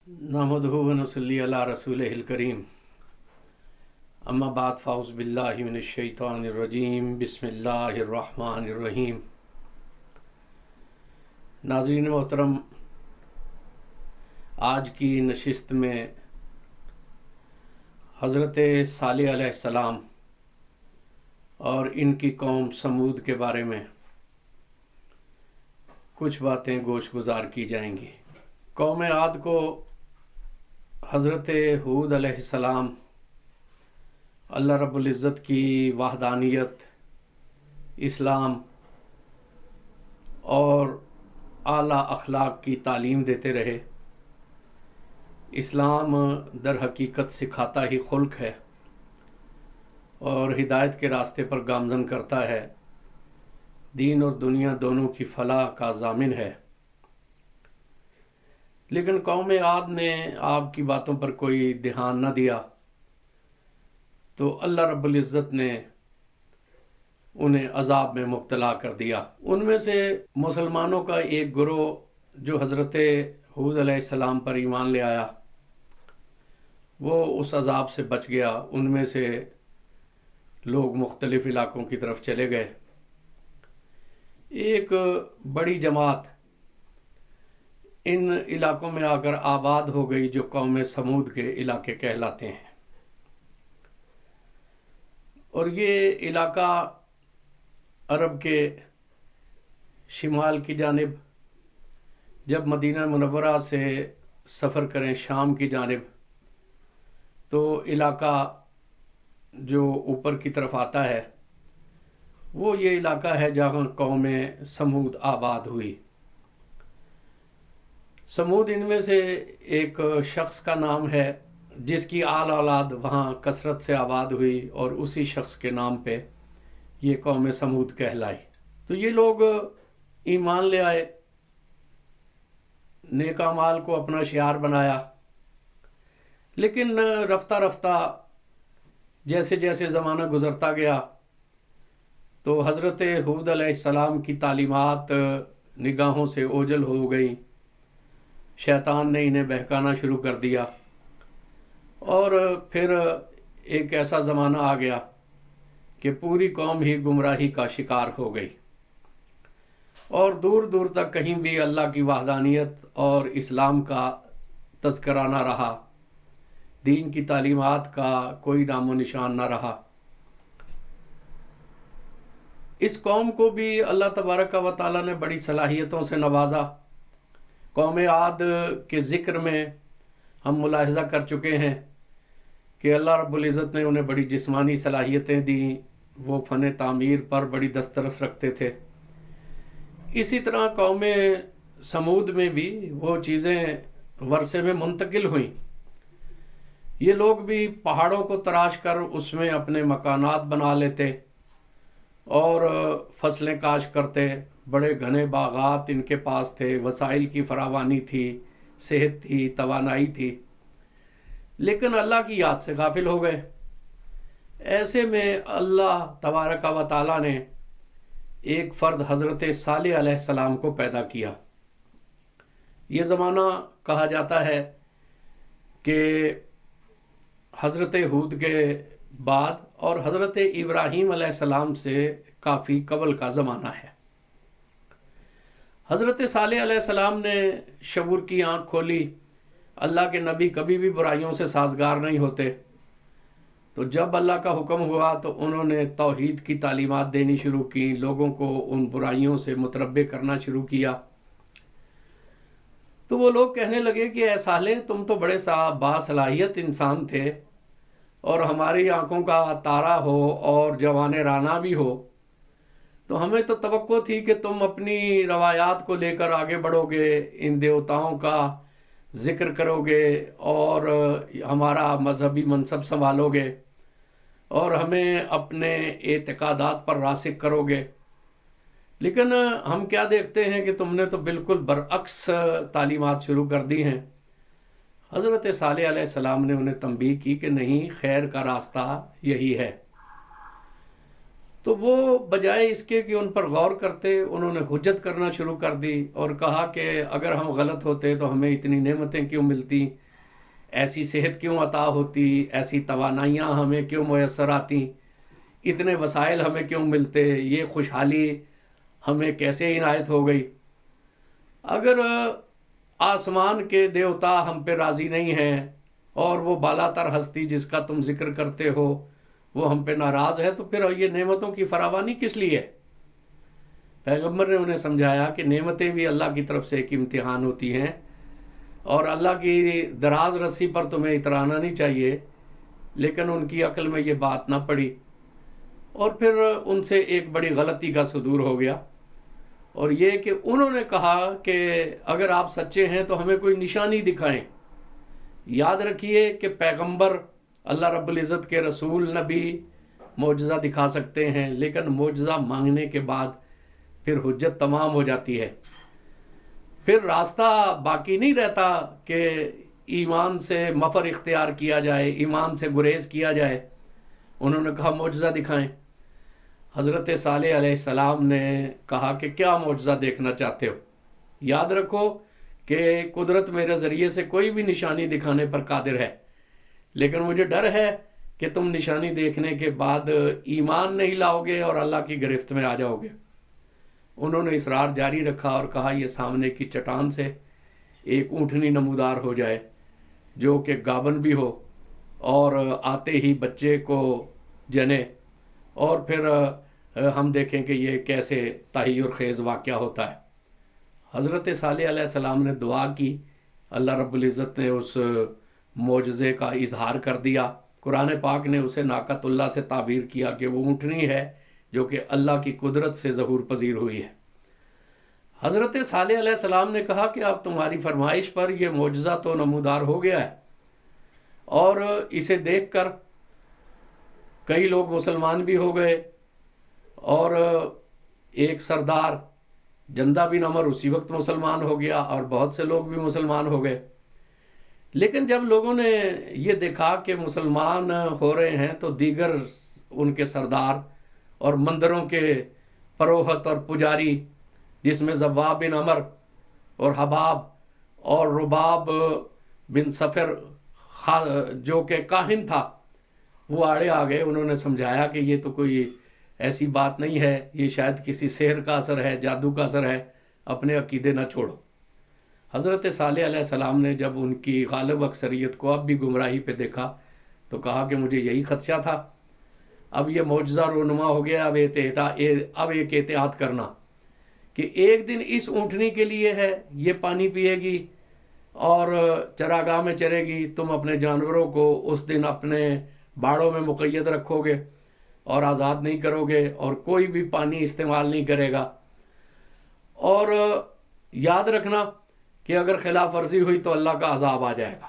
नहमदुहु व नसल्ली अला रसूलिहिल करीम। अम्मा बाद फ़ाउज़ बिल्लाहि मिनश शैतानिर रजीम। बिस्मिल्लाहिर रहमानिर रहीम। नाज़रीन मोहतरम, आज की नशिस्त में हज़रत सालेह अलैहिस्सलाम और इनकी कौम समूद के बारे में कुछ बातें गोश गुजार की जाएंगी। कौम आद को हज़रत हूद अलैहिस्सलाम अल्लाह रब्बुल इज़्ज़त की वहदानियत, इस्लाम और आला अखलाक की तालीम देते रहे। इस्लाम दर हकीकत सिखाता ही खुल्क है और हिदायत के रास्ते पर गामज़न करता है, दीन और दुनिया दोनों की फलाह का ज़ामिन है। लेकिन कौम आद ने आपकी बातों पर कोई ध्यान न दिया तो अल्लाह रब्बुल इज़्ज़त ने उन्हें अजाब में मुब्तला कर दिया। उनमें से मुसलमानों का एक गिरोह जो हज़रत हूद अलैहिस्सलाम पर ईमान ले आया, वो उस अजाब से बच गया। उनमें से लोग मुख्तलिफ इलाकों की तरफ चले गए। एक बड़ी जमात इन इलाकों में आकर आबाद हो गई जो कौम समूद के इलाके कहलाते हैं। और ये इलाका अरब के शिमाल की जानिब, जब मदीना मुनव्वरा से सफ़र करें शाम की जानिब, तो इलाका जो ऊपर की तरफ आता है वो ये इलाका है जहाँ कौम समूद आबाद हुई। समूद इनमें से एक शख्स का नाम है जिसकी आल औलाद वहाँ कसरत से आबाद हुई और उसी शख्स के नाम पे ये कौम समूद कहलाई। तो ये लोग ईमान ले आए, नेक अमाल को अपना शियार बनाया। लेकिन रफ्ता रफ्ता जैसे जैसे ज़माना गुज़रता गया तो हज़रत हूद अलैहिस्सलाम की तालीमात निगाहों से ओझल हो गई। शैतान ने इन्हें बहकाना शुरू कर दिया और फिर एक ऐसा ज़माना आ गया कि पूरी कौम ही गुमराही का शिकार हो गई और दूर दूर तक कहीं भी अल्लाह की वहदानियत और इस्लाम का तज़किरा न रहा, दीन की तालीमात का कोई नामो निशान न रहा। इस कौम को भी अल्लाह तबारक व तआला ने बड़ी सलाहियतों से नवाजा। कौम आद के ज़िक्र में हम मुलाहिज़ा कर चुके हैं कि अल्लाह रब्बुल इज़्ज़त ने उन्हें बड़ी जिस्मानी सलाहियतें दी, वो फ़न तामीर पर बड़ी दस्तरस रखते थे। इसी तरह कौम समूद में भी वो चीज़ें वरसे में मुंतकिल हुईं। ये लोग भी पहाड़ों को तराश कर उसमें अपने मकानात बना लेते और फसलें काश करते। बड़े घने बागात इनके पास थे, वसाइल की फरावानी थी, सेहत थी, तवानाई थी, लेकिन अल्लाह की याद से गाफिल हो गए। ऐसे में अल्लाह तबारक व तआला ने एक फ़र्द हज़रत सालेह अलैहिस्सलाम को पैदा किया। ये ज़माना कहा जाता है कि हज़रत हूद के बाद और हज़रत इब्राहीम अलैहिस्सलाम से काफ़ी कबल का ज़माना है। हज़रत सालेह अलैहिस्सलाम ने शऊर की आँख खोली। अल्लाह के नबी कभी भी बुराइयों से साजगार नहीं होते, तो जब अल्लाह का हुक्म हुआ तो उन्होंने तौहीद की तालीमात देनी शुरू की, लोगों को उन बुराइयों से मुतरब्बे करना शुरू किया। तो वो लोग कहने लगे कि ऐ सालेह, तुम तो बड़े बासलाहियत इंसान थे और हमारी आंखों का तारा हो और जवान राना भी हो, तो हमें तो तवक्को थी कि तुम अपनी रवायात को लेकर आगे बढ़ोगे, इन देवताओं का ज़िक्र करोगे और हमारा मजहबी मनसब संभालोगे और हमें अपने एतकादात पर रासिक करोगे। लेकिन हम क्या देखते हैं कि तुमने तो बिल्कुल बरअक्स तालीमात शुरू कर दी हैं। हज़रत सालेह अलैहिस्सलाम ने उन्हें तंबीह की कि नहीं, खैर का रास्ता यही है। تو وہ بجائے اس کے کہ ان پر غور کرتے، انہوں نے حجت کرنا شروع کر دی اور کہا کہ اگر ہم غلط ہوتے تو ہمیں اتنی نعمتیں کیوں ملتی، ایسی صحت کیوں عطا ہوتی، ایسی توانائیاں ہمیں کیوں میسر آتی، اتنے وسائل ہمیں کیوں ملتے، یہ خوشحالی ہمیں کیسے عنایت ہو گئی، اگر آسمان کے دیوتا ہم پہ راضی نہیں ہیں اور وہ بالا تر ہستی جس کا تم ذکر کرتے ہو وہ ہم پہ ناراض ہے، تو پھر یہ نعمتوں کی فراوانی کس لیے ہے؟ پیغمبر نے انہیں سمجھایا کہ نعمتیں بھی اللہ کی طرف سے ایک امتحان ہوتی ہیں، اور اللہ کی دراز رسی پر تمہیں اترانا نہیں چاہیے، لیکن ان کی عقل میں یہ بات نہ پڑی، اور پھر ان سے ایک بڑی غلطی کا صدور ہو گیا، اور یہ کہ انہوں نے کہا کہ اگر آپ سچے ہیں تو ہمیں کوئی نشانی دکھائیں۔ یاد رکھیے کہ پیغمبر، اللہ رب العزت کے رسول، نبی معجزہ دکھا سکتے ہیں، لیکن معجزہ مانگنے کے بعد پھر حجت تمام ہو جاتی ہے، پھر راستہ باقی نہیں رہتا کہ ایمان سے مفر اختیار کیا جائے، ایمان سے گریز کیا جائے۔ انہوں نے کہا معجزہ دکھائیں۔ حضرت صالح علیہ السلام نے کہا کہ کیا معجزہ دیکھنا چاہتے ہو؟ یاد رکھو کہ قدرت میرے ذریعے سے کوئی بھی نشانی دکھانے پر قادر ہے، لیکن مجھے ڈر ہے کہ تم نشانی دیکھنے کے بعد ایمان نہیں لاؤ گے اور اللہ کی گرفت میں آ جاؤ گے۔ انہوں نے اصرار جاری رکھا اور کہا یہ سامنے کی چٹان سے ایک اونٹنی نمودار ہو جائے جو کہ گابن بھی ہو اور آتے ہی بچے کو جنے، اور پھر ہم دیکھیں کہ یہ کیسے تحیر خیز واقعہ ہوتا ہے۔ حضرت صالح علیہ السلام نے دعا کی، اللہ رب العزت نے اس معجزے کا اظہار کر دیا۔ قرآن پاک نے اسے ناقۃ اللہ سے تعبیر کیا کہ وہ اونٹنی ہے جو کہ اللہ کی قدرت سے ظہور پذیر ہوئی ہے۔ حضرت صالح علیہ السلام نے کہا کہ اب تمہاری فرمائش پر یہ معجزہ تو نمودار ہو گیا ہے، اور اسے دیکھ کر کئی لوگ مسلمان بھی ہو گئے، اور ایک سردار جندہ بن عمر اسی وقت مسلمان ہو گیا، اور بہت سے لوگ بھی مسلمان ہو گئے۔ لیکن جب لوگوں نے یہ دیکھا کہ مسلمان ہو رہے ہیں تو دیگر ان کے سردار اور مندروں کے پروہت اور پجاری، جس میں زواب بن عمر اور حباب اور رباب بن صفر جو کہ کاہن تھا، وہ آڑے آ گئے۔ انہوں نے سمجھایا کہ یہ تو کوئی ایسی بات نہیں ہے، یہ شاید کسی سحر کا اثر ہے، جادو کا اثر ہے، اپنے عقیدے نہ چھوڑو۔ حضرت صالح علیہ السلام نے جب ان کی غالب اکثریت کو اب بھی گمراہی پہ دیکھا تو کہا کہ مجھے یہی خدشہ تھا، اب یہ معجزہ رونما ہو گیا، اب ایک احتیاط کرنا کہ ایک دن اس اونٹنی کے لیے ہے، یہ پانی پیے گی اور چراگاہ میں چرے گی، تم اپنے جانوروں کو اس دن اپنے باڑوں میں مقید رکھو گے اور آزاد نہیں کرو گے، اور کوئی بھی پانی استعمال نہیں کرے گا، اور یاد رکھنا کہ اگر خلاف ورزی ہوئی تو اللہ کا عذاب آ جائے گا۔